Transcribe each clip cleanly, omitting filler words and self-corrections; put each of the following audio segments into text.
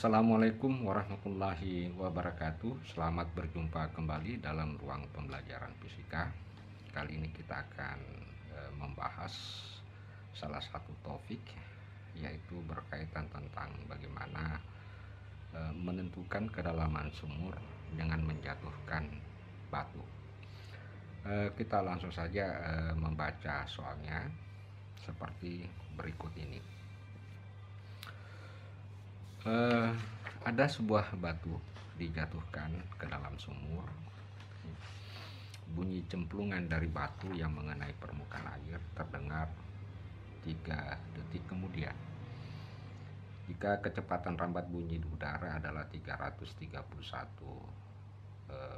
Assalamualaikum warahmatullahi wabarakatuh. Selamat berjumpa kembali dalam ruang pembelajaran fisika. Kali ini kita akan membahas salah satu topik, yaitu berkaitan tentang bagaimana menentukan kedalaman sumur dengan menjatuhkan batu. Kita langsung saja membaca soalnya seperti berikut ini. Ada sebuah batu dijatuhkan ke dalam sumur. Bunyi cemplungan dari batu yang mengenai permukaan air terdengar 3 detik kemudian. Jika kecepatan rambat bunyi di udara adalah 331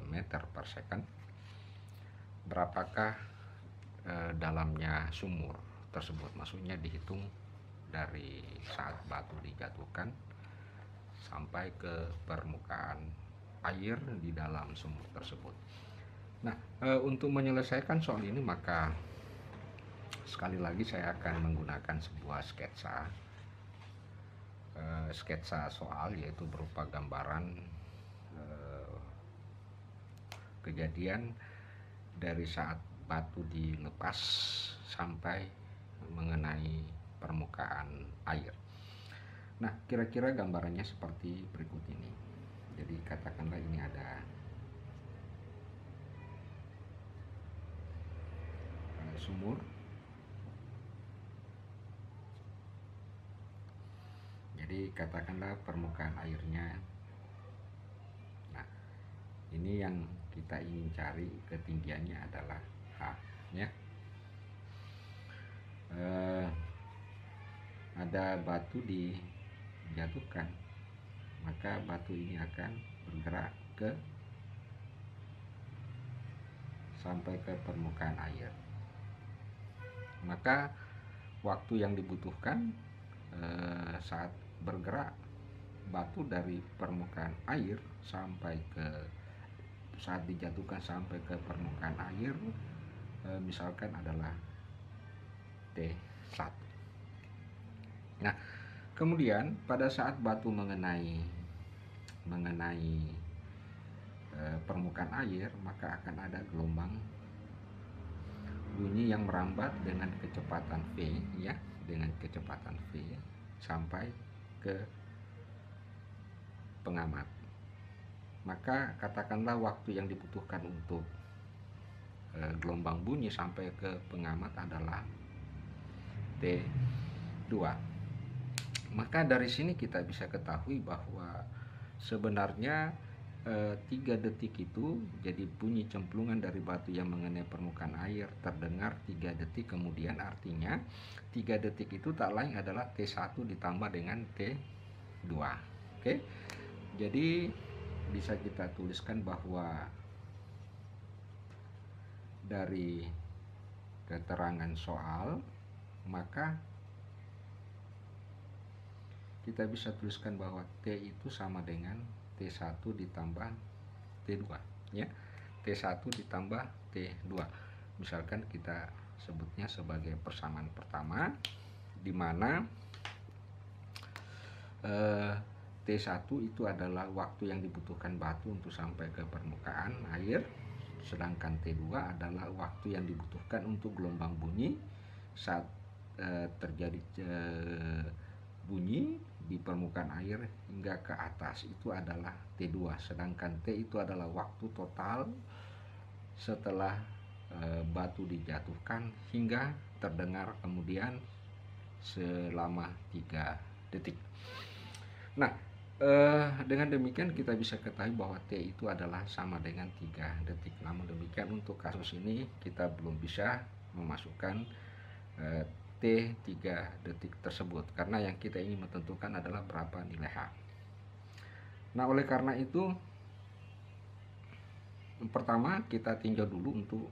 meter per second, berapakah dalamnya sumur tersebut? Maksudnya dihitung dari saat batu dijatuhkan sampai ke permukaan air di dalam sumur tersebut. Nah, untuk menyelesaikan soal ini maka sekali lagi saya akan menggunakan sebuah sketsa soal, yaitu berupa gambaran kejadian dari saat batu dilepas sampai mengenai permukaan air. Nah, kira-kira gambarannya seperti berikut ini. Jadi katakanlah ini ada sumur. Jadi katakanlah permukaan airnya. Nah, ini yang kita ingin cari ketinggiannya adalah H, ya. Ada batu dijatuhkan, maka batu ini akan bergerak sampai ke permukaan air. Maka waktu yang dibutuhkan saat bergerak batu dari permukaan air sampai ke saat dijatuhkan sampai ke permukaan air misalkan adalah T1. Nah, kemudian pada saat batu mengenai permukaan air, maka akan ada gelombang bunyi yang merambat dengan kecepatan V, ya, dengan kecepatan V sampai ke pengamat. Maka katakanlah waktu yang dibutuhkan untuk gelombang bunyi sampai ke pengamat adalah T2. Maka dari sini kita bisa ketahui bahwa sebenarnya 3 detik itu, jadi bunyi cemplungan dari batu yang mengenai permukaan air terdengar 3 detik kemudian, artinya 3 detik itu tak lain adalah T1 ditambah dengan T2. Oke. Jadi bisa kita tuliskan bahwa dari keterangan soal maka kita bisa tuliskan bahwa T itu sama dengan T1 ditambah T2, ya. T1 ditambah T2. Misalkan kita sebutnya sebagai persamaan pertama, di mana T1 itu adalah waktu yang dibutuhkan batu untuk sampai ke permukaan air, sedangkan T2 adalah waktu yang dibutuhkan untuk gelombang bunyi saat terjadi bunyi di permukaan air hingga ke atas, itu adalah T2. Sedangkan T itu adalah waktu total setelah batu dijatuhkan hingga terdengar kemudian selama 3 detik. Nah, dengan demikian kita bisa ketahui bahwa T itu adalah sama dengan 3 detik. Namun demikian untuk kasus ini kita belum bisa memasukkan T 3 detik tersebut, karena yang kita ingin menentukan adalah berapa nilai H. Nah, oleh karena itu pertama kita tinjau dulu untuk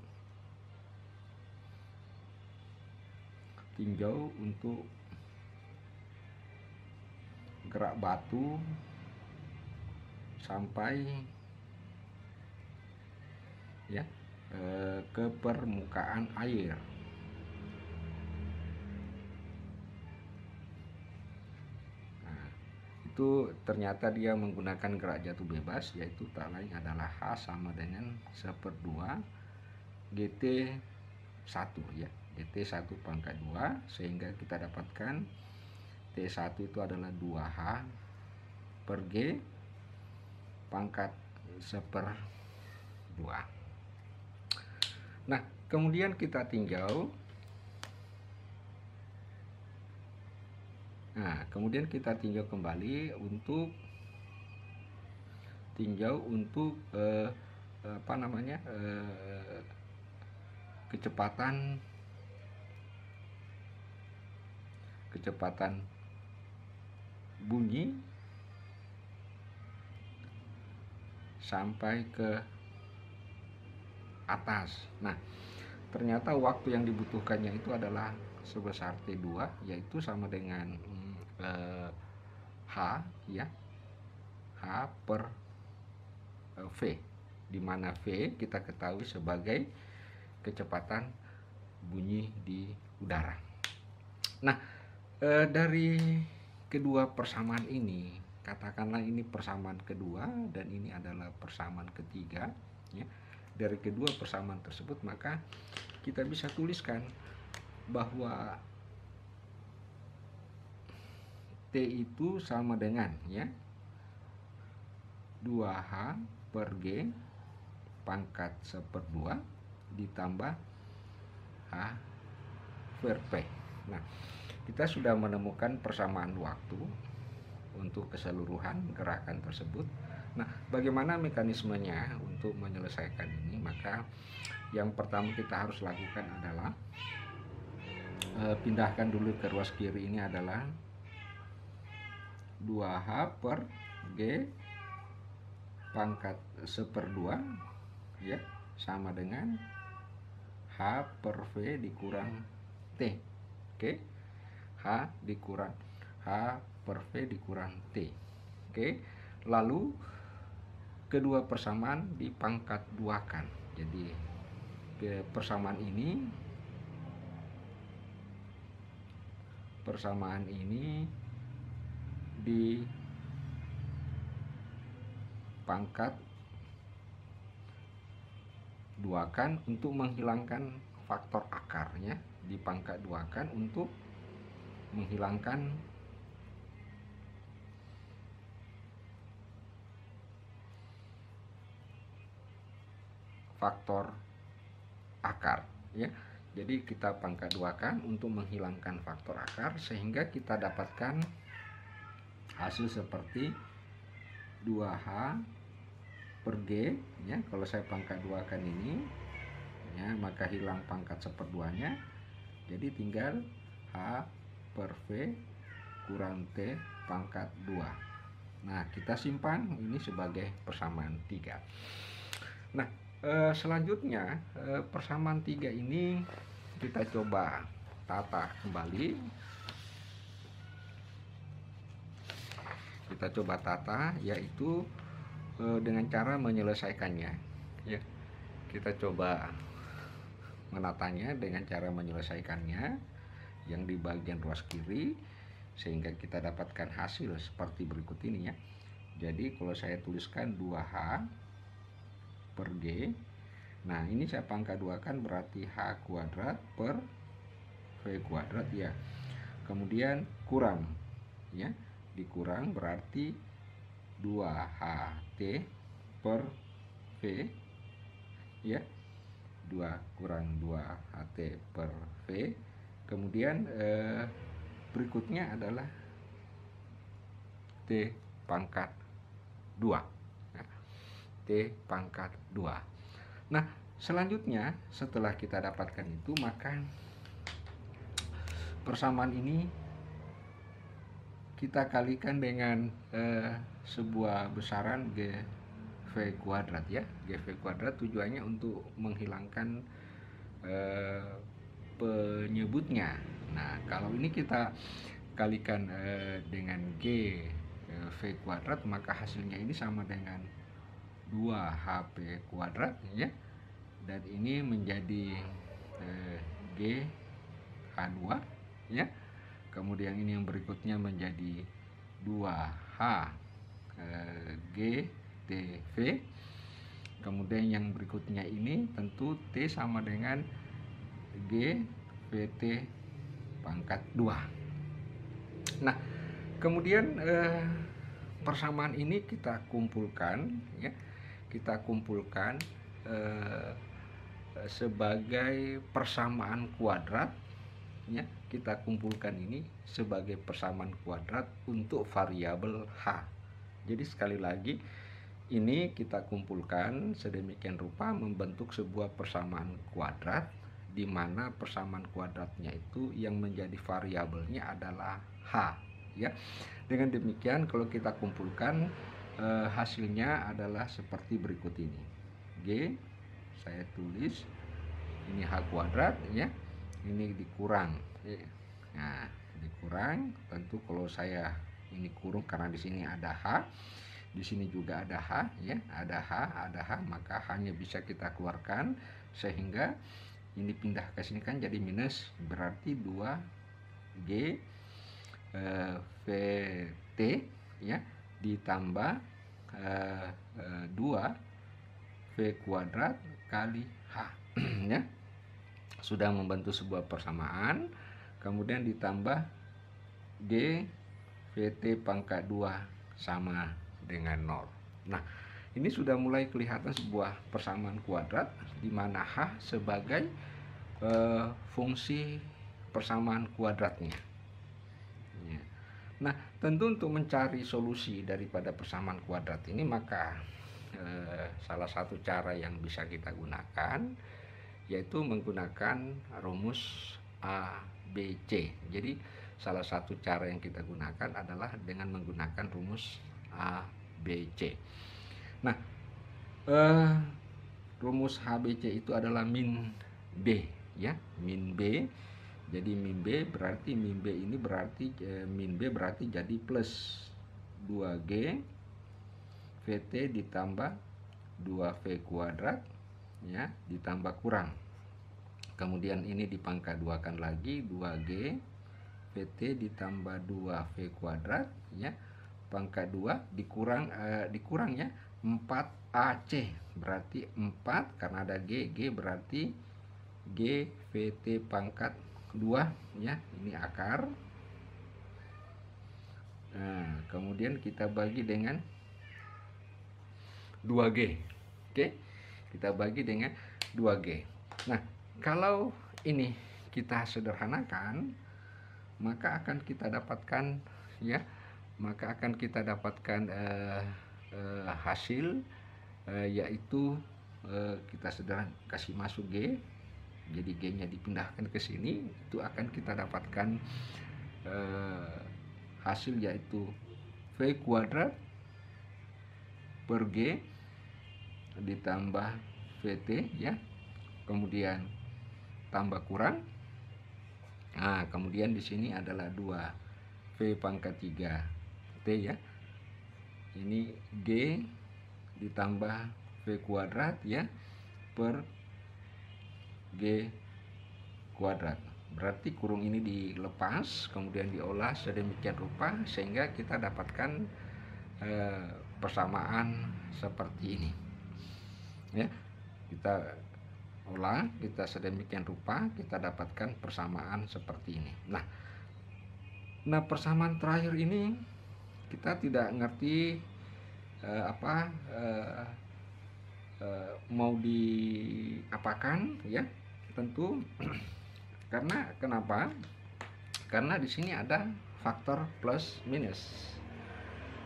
gerak batu sampai ya ke permukaan air. itu ternyata dia menggunakan gerak jatuh bebas, yaitu tak lain adalah H sama dengan 1/2 GT 1 ya, GT 1 pangkat 2, sehingga kita dapatkan T1 itu adalah 2H per G pangkat 1/2. Nah, kemudian kita tinjau. Nah, kemudian kita tinjau kembali untuk kecepatan bunyi sampai ke atas. Nah, ternyata waktu yang dibutuhkannya itu adalah sebesar T2, yaitu sama dengan H ya, H per V, di mana V kita ketahui sebagai kecepatan bunyi di udara. Nah, dari kedua persamaan ini, katakanlah ini persamaan kedua dan ini adalah persamaan ketiga ya. Dari kedua persamaan tersebut maka kita bisa tuliskan bahwa T itu sama dengan ya 2H per G pangkat 1/2 ditambah H per P. Nah, kita sudah menemukan persamaan waktu untuk keseluruhan gerakan tersebut. Nah, bagaimana mekanismenya untuk menyelesaikan ini? Maka yang pertama kita harus lakukan adalah pindahkan dulu ke ruas kiri, ini adalah 2H per G pangkat 1/2 ya, sama dengan H per V dikurang T. Oke. H per V dikurang T. Oke. Lalu kedua persamaan dipangkat duakan. Jadi persamaan ini dipangkat duakan untuk menghilangkan faktor akarnya, dipangkat duakan untuk menghilangkan faktor akar ya. Jadi kita pangkat duakan untuk menghilangkan faktor akar, sehingga kita dapatkan hasil seperti 2H per G ya. Kalau saya pangkat duakan ini ya, maka hilang pangkat 1/2-nya, jadi tinggal H per V kurang T pangkat 2. Nah, kita simpan ini sebagai persamaan 3. Nah, selanjutnya persamaan 3 ini kita coba tata kembali. Kita coba tata, yaitu dengan cara menyelesaikannya ya. Kita coba menatanya dengan cara menyelesaikannya yang di bagian ruas kiri, sehingga kita dapatkan hasil seperti berikut ini ya. Jadi kalau saya tuliskan 2H per G, nah ini saya pangkat duakan berarti H kuadrat per V kuadrat ya. Kemudian kurang ya, dikurang berarti 2HT per V ya, 2 kurang 2HT per V. Kemudian berikutnya adalah T pangkat 2. Nah, T pangkat 2. Nah, selanjutnya setelah kita dapatkan itu, maka persamaan ini kita kalikan dengan sebuah besaran GV kuadrat ya. GV kuadrat tujuannya untuk menghilangkan penyebutnya. Nah, kalau ini kita kalikan dengan GV kuadrat, maka hasilnya ini sama dengan 2HP kuadrat ya. Dan ini menjadi GH2 ya. Kemudian ini yang berikutnya menjadi 2 H G T V. Kemudian yang berikutnya ini tentu T sama dengan G VT pangkat 2. Nah, kemudian persamaan ini kita kumpulkan ya. Kita kumpulkan sebagai persamaan kuadrat ya. Kita kumpulkan ini sebagai persamaan kuadrat untuk variabel H. Jadi sekali lagi ini kita kumpulkan sedemikian rupa membentuk sebuah persamaan kuadrat, di mana persamaan kuadratnya itu yang menjadi variabelnya adalah H ya. Dengan demikian kalau kita kumpulkan hasilnya adalah seperti berikut ini. G saya tulis ini H kuadrat ya, ini dikurang. Nah, dikurang tentu kalau saya ini kurung karena di sini ada H, di sini juga ada H ya, ada H, maka hanya bisa kita keluarkan sehingga ini pindah ke sini kan jadi minus, berarti 2G VT ya ditambah 2V kuadrat kali H ya. Sudah membentuk sebuah persamaan, kemudian ditambah G VT pangkat 2 sama dengan 0. Nah, ini sudah mulai kelihatan sebuah persamaan kuadrat di mana H sebagai fungsi persamaan kuadratnya. Ya. Nah, tentu untuk mencari solusi daripada persamaan kuadrat ini maka salah satu cara yang bisa kita gunakan yaitu menggunakan rumus ABC. Jadi salah satu cara yang kita gunakan adalah dengan menggunakan rumus ABC. Nah, rumus ABC itu adalah min B ya, min B. Jadi min B berarti min B berarti jadi plus 2G VT ditambah 2V kuadrat ya ditambah kurang. Kemudian ini dipangkat 2-kan lagi 2G VT ditambah 2V kuadrat ya pangkat 2 dikurang ya 4AC berarti 4 karena ada G berarti G VT pangkat 2 ya, ini akar. Nah, kemudian kita bagi dengan 2G. Oke. Kita bagi dengan 2G. Nah, kalau ini kita sederhanakan maka akan kita dapatkan ya, hasil yaitu kita sederhana kasih masuk G, jadi G-nya dipindahkan ke sini, itu akan kita dapatkan hasil yaitu V kuadrat per G ditambah VT ya, kemudian tambah kurang. Nah, kemudian di sini adalah 2V pangkat 3T ya. Ini G ditambah V kuadrat ya per G kuadrat. Berarti kurung ini dilepas, kemudian diolah sedemikian rupa sehingga kita dapatkan persamaan seperti ini. Ya, kita olah, kita sedemikian rupa kita dapatkan persamaan seperti ini. Nah persamaan terakhir ini kita tidak ngerti mau diapakan ya, tentu karena kenapa? Karena di sini ada faktor plus minus.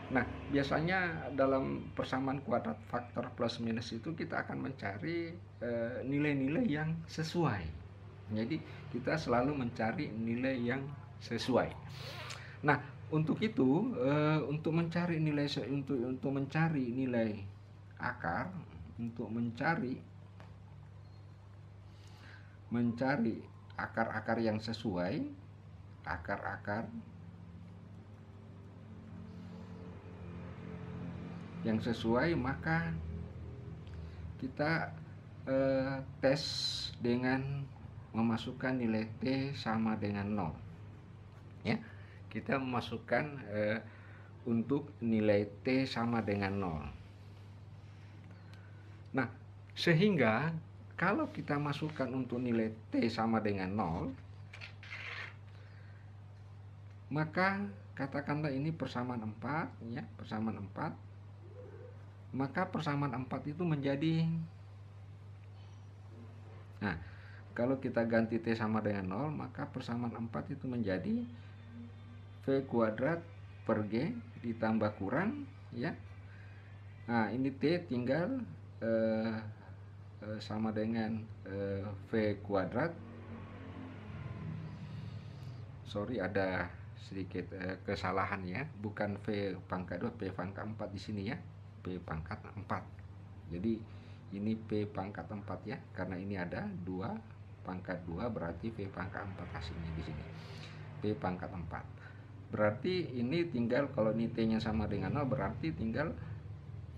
Nah, biasanya dalam persamaan kuadrat faktor plus minus itu kita akan mencari nilai-nilai yang sesuai. Jadi kita selalu mencari nilai yang sesuai. Nah, untuk itu untuk mencari nilai akar, untuk mencari akar-akar yang sesuai, akar-akar yang sesuai, maka kita tes dengan memasukkan nilai T sama dengan 0 ya. Kita memasukkan untuk nilai T sama dengan 0. Nah, sehingga kalau kita masukkan untuk nilai T sama dengan 0, maka katakanlah ini persamaan 4, ya, persamaan 4. Maka persamaan 4 itu menjadi, nah, kalau kita ganti T sama dengan 0, maka persamaan 4 itu menjadi V kuadrat per G ditambah kurang, ya. Nah, ini T tinggal sama dengan V kuadrat. Sorry, ada sedikit kesalahan, ya. Bukan V pangkat 2, P pangkat 4 di sini, ya. P pangkat 4. Jadi ini P pangkat 4, ya. Karena ini ada 2 pangkat 2, berarti V pangkat 4 hasilnya di sini. P pangkat 4. Berarti ini tinggal, kalau ini T-nya sama dengan 0, berarti tinggal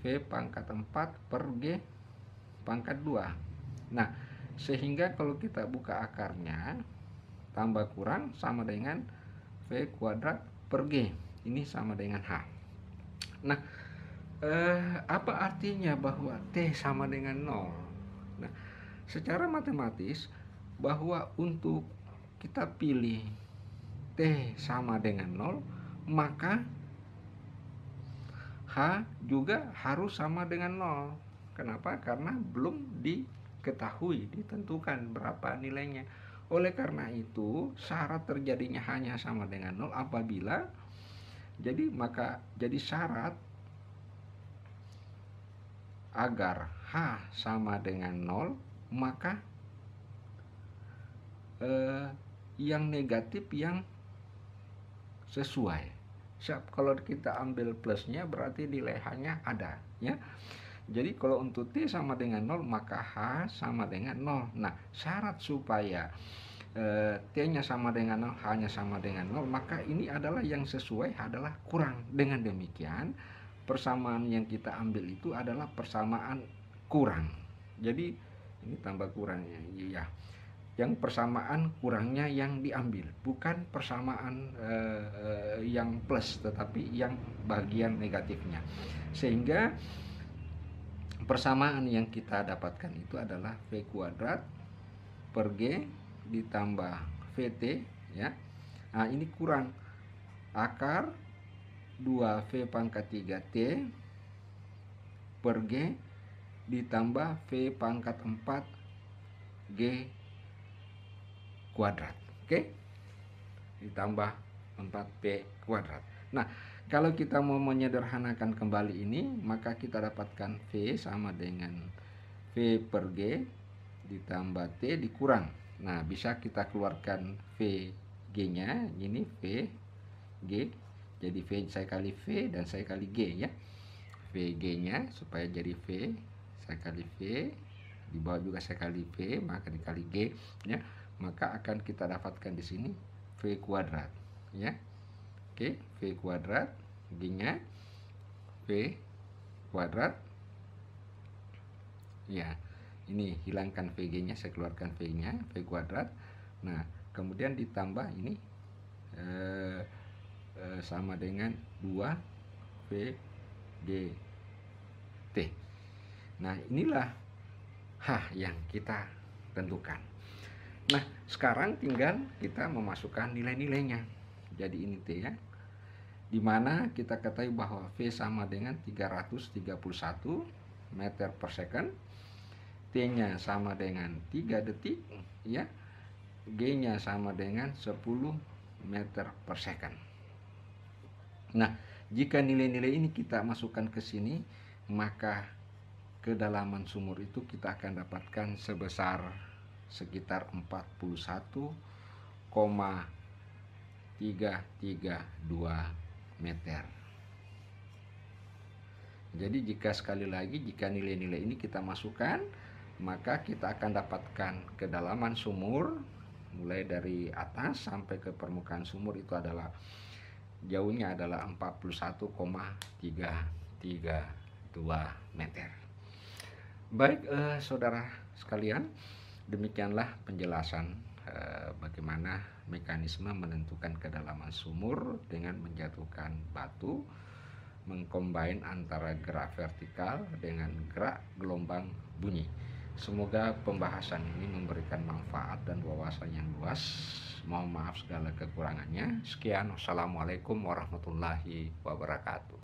V pangkat 4 per G pangkat 2. Nah, sehingga kalau kita buka akarnya, tambah kurang sama dengan V kuadrat per G. Ini sama dengan H. Nah, apa artinya bahwa T sama dengan 0? Nah, secara matematis, bahwa untuk kita pilih T sama dengan 0, maka H juga harus sama dengan 0. Kenapa? Karena belum diketahui, ditentukan berapa nilainya. Oleh karena itu, syarat terjadinya hanya sama dengan 0 apabila, jadi syarat agar H sama dengan 0, maka yang negatif yang sesuai. Kalau kita ambil plusnya berarti nilai H-nya ada, ya. Jadi kalau untuk T sama dengan 0, maka H sama dengan 0. Nah, syarat supaya T-nya sama dengan 0, H-nya sama dengan 0, maka ini adalah yang sesuai adalah kurang. Dengan demikian, persamaan yang kita ambil itu adalah persamaan kurang. Jadi ini tambah kurangnya, ya. Yang persamaan kurangnya yang diambil, bukan persamaan yang plus, tetapi yang bagian negatifnya. Sehingga persamaan yang kita dapatkan itu adalah V kuadrat per G ditambah VT, ya. Nah, ini kurang akar 2V pangkat 3T per G ditambah V pangkat 4 G kuadrat. Oke? Ditambah 4P kuadrat. Nah, kalau kita mau menyederhanakan kembali ini, maka kita dapatkan V sama dengan V per G ditambah T dikurang. Nah, bisa kita keluarkan V G-nya, ini V G. Jadi V saya kali V dan saya kali G, ya. V G-nya supaya jadi V saya kali V, di bawah juga saya kali V, maka dikali G, ya. Maka akan kita dapatkan di sini V kuadrat, ya. Oke, V kuadrat, G-nya V kuadrat, ya. Ini hilangkan VG-nya, saya keluarkan V-nya, V kuadrat. Nah, kemudian ditambah ini sama dengan 2 V G T. Nah, inilah H yang kita tentukan. Nah, sekarang tinggal kita memasukkan nilai-nilainya. Jadi ini T, ya. Dimana kita ketahui bahwa V sama dengan 331 meter per second, T-nya sama dengan 3 detik, ya. G-nya sama dengan 10 meter per second. Nah, jika nilai-nilai ini kita masukkan ke sini, maka kedalaman sumur itu kita akan dapatkan sebesar sekitar 41,332 meter. Jadi jika nilai-nilai ini kita masukkan, maka kita akan dapatkan kedalaman sumur mulai dari atas sampai ke permukaan sumur itu adalah jauhnya adalah 41,332 meter. Baik, saudara sekalian, demikianlah penjelasan bagaimana mekanisme menentukan kedalaman sumur dengan menjatuhkan batu mengcombine antara gerak vertikal dengan gerak gelombang bunyi. Semoga pembahasan ini memberikan manfaat dan wawasan yang luas. Mohon maaf segala kekurangannya. Sekian, wassalamualaikum warahmatullahi wabarakatuh.